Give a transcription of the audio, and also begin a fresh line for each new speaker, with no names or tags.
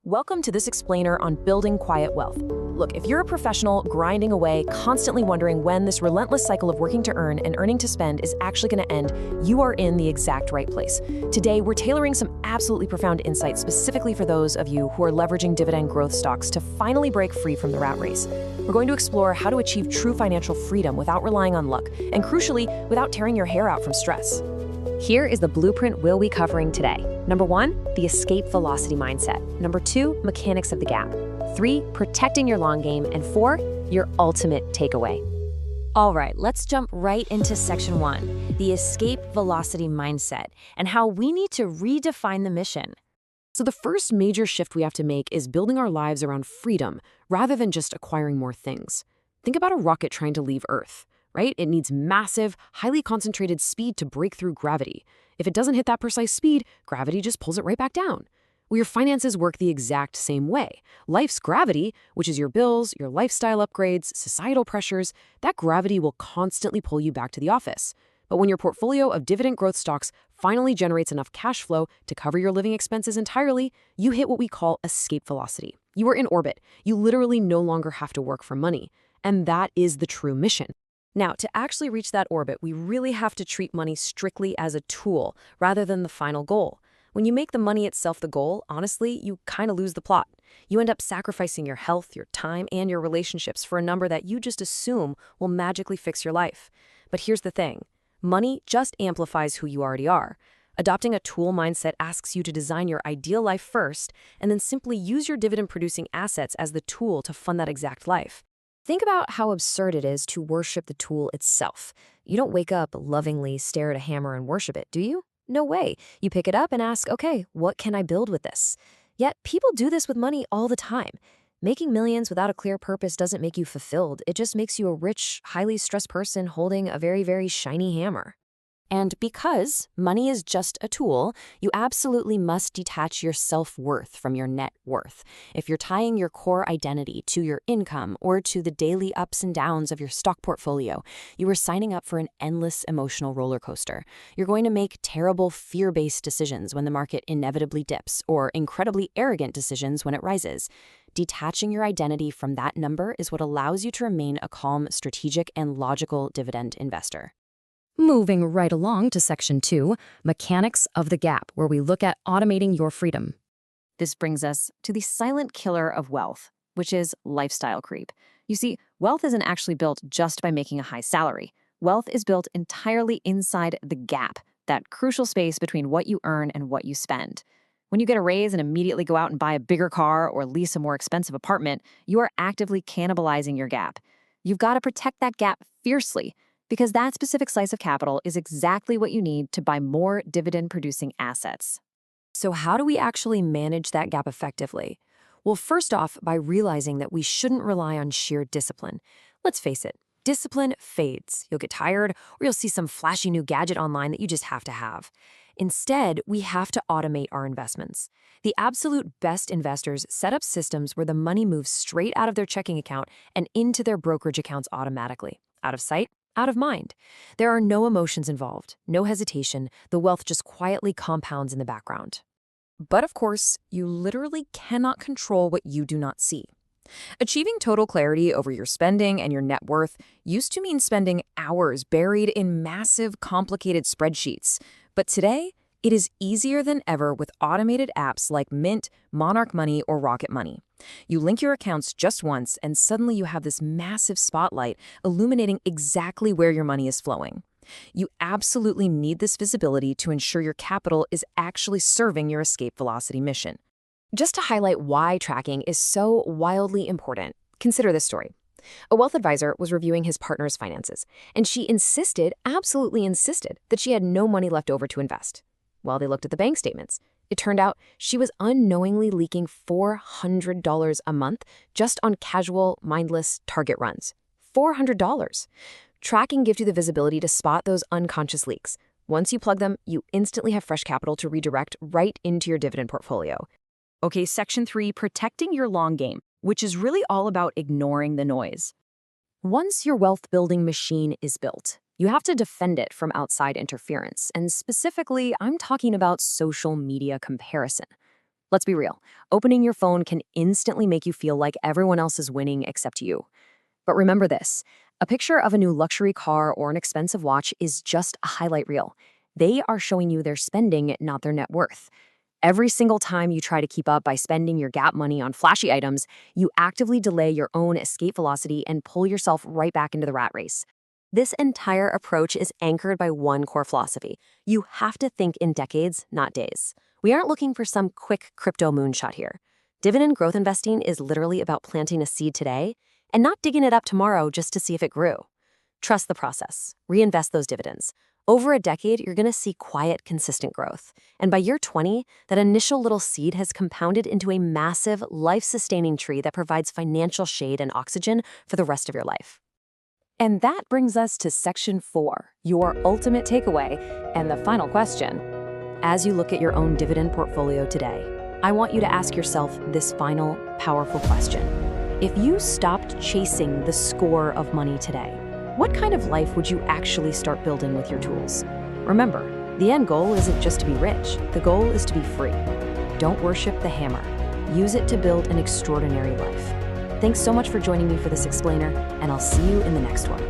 Welcome to this explainer on building quiet wealth. Look, if you're a professional grinding away, constantly wondering when this relentless cycle of working to earn and earning to spend is actually going to end, you are in the exact right place. Today, we're tailoring some absolutely profound insights specifically for those of you who are leveraging dividend growth stocks to finally break free from the rat race. We're going to explore how to achieve true financial freedom without relying on luck, and crucially, without tearing your hair out from stress. Here is the blueprint we'll be covering today. Number 1, the escape velocity mindset. Number 2, mechanics of the gap. 3, protecting your long game. And 4, your ultimate takeaway. All right, let's jump right into section 1, the escape velocity mindset, and how we need to redefine the mission. So the first major shift we have to make is building our lives around freedom rather than just acquiring more things. Think about a rocket trying to leave Earth. Right? It needs massive, highly concentrated speed to break through gravity. If it doesn't hit that precise speed, gravity just pulls it right back down. Well, your finances work the exact same way. Life's gravity, which is your bills, your lifestyle upgrades, societal pressures, that gravity will constantly pull you back to the office. But when your portfolio of dividend growth stocks finally generates enough cash flow to cover your living expenses entirely, you hit what we call escape velocity. You are in orbit. You literally no longer have to work for money. And that is the true mission. Now, to actually reach that orbit, we really have to treat money strictly as a tool rather than the final goal. When you make the money itself the goal, honestly, you kind of lose the plot. You end up sacrificing your health, your time, and your relationships for a number that you just assume will magically fix your life. But here's the thing. Money just amplifies who you already are. Adopting a tool mindset asks you to design your ideal life first and then simply use your dividend-producing assets as the tool to fund that exact life. Think about how absurd it is to worship the tool itself. You don't wake up, lovingly stare at a hammer and worship it, do you? No way. You pick it up and ask, okay, what can I build with this? Yet people do this with money all the time. Making millions without a clear purpose doesn't make you fulfilled. It just makes you a rich, highly stressed person holding a very, very shiny hammer. And because money is just a tool, you absolutely must detach your self-worth from your net worth. If you're tying your core identity to your income or to the daily ups and downs of your stock portfolio, you are signing up for an endless emotional roller coaster. You're going to make terrible fear-based decisions when the market inevitably dips, or incredibly arrogant decisions when it rises. Detaching your identity from that number is what allows you to remain a calm, strategic, and logical dividend investor. Moving right along to section 2, mechanics of the gap, where we look at automating your freedom. This brings us to the silent killer of wealth, which is lifestyle creep. You see, wealth isn't actually built just by making a high salary. Wealth is built entirely inside the gap, that crucial space between what you earn and what you spend. When you get a raise and immediately go out and buy a bigger car or lease a more expensive apartment, you are actively cannibalizing your gap. You've got to protect that gap fiercely, because that specific slice of capital is exactly what you need to buy more dividend-producing assets. So how do we actually manage that gap effectively? Well, first off, by realizing that we shouldn't rely on sheer discipline. Let's face it, discipline fades. You'll get tired, or you'll see some flashy new gadget online that you just have to have. Instead, we have to automate our investments. The absolute best investors set up systems where the money moves straight out of their checking account and into their brokerage accounts automatically. Out of sight, out of mind. There are no emotions involved, no hesitation. The wealth just quietly compounds in the background. But of course, you literally cannot control what you do not see. Achieving total clarity over your spending and your net worth used to mean spending hours buried in massive, complicated spreadsheets. But today, it is easier than ever with automated apps like Mint, Monarch Money, or Rocket Money. You link your accounts just once, and suddenly you have this massive spotlight illuminating exactly where your money is flowing. You absolutely need this visibility to ensure your capital is actually serving your escape velocity mission. Just to highlight why tracking is so wildly important, consider this story. A wealth advisor was reviewing his partner's finances, and she absolutely insisted, that she had no money left over to invest. Well, they looked at the bank statements. It turned out she was unknowingly leaking $400 a month just on casual, mindless target runs. $400. Tracking gives you the visibility to spot those unconscious leaks. Once you plug them, you instantly have fresh capital to redirect right into your dividend portfolio. Okay, section 3, protecting your long game, which is really all about ignoring the noise. Once your wealth-building machine is built, you have to defend it from outside interference, and specifically, I'm talking about social media comparison. Let's be real. Opening your phone can instantly make you feel like everyone else is winning except you. But remember this, a picture of a new luxury car or an expensive watch is just a highlight reel. They are showing you their spending, not their net worth. Every single time you try to keep up by spending your Gap money on flashy items, you actively delay your own escape velocity and pull yourself right back into the rat race. This entire approach is anchored by one core philosophy. You have to think in decades, not days. We aren't looking for some quick crypto moonshot here. Dividend growth investing is literally about planting a seed today and not digging it up tomorrow just to see if it grew. Trust the process. Reinvest those dividends. Over a decade, you're going to see quiet, consistent growth. And by year 20, that initial little seed has compounded into a massive, life-sustaining tree that provides financial shade and oxygen for the rest of your life. And that brings us to section 4, your ultimate takeaway, and the final question. As you look at your own dividend portfolio today, I want you to ask yourself this final, powerful question. If you stopped chasing the score of money today, what kind of life would you actually start building with your tools? Remember, the end goal isn't just to be rich. The goal is to be free. Don't worship the hammer. Use it to build an extraordinary life. Thanks so much for joining me for this explainer, and I'll see you in the next one.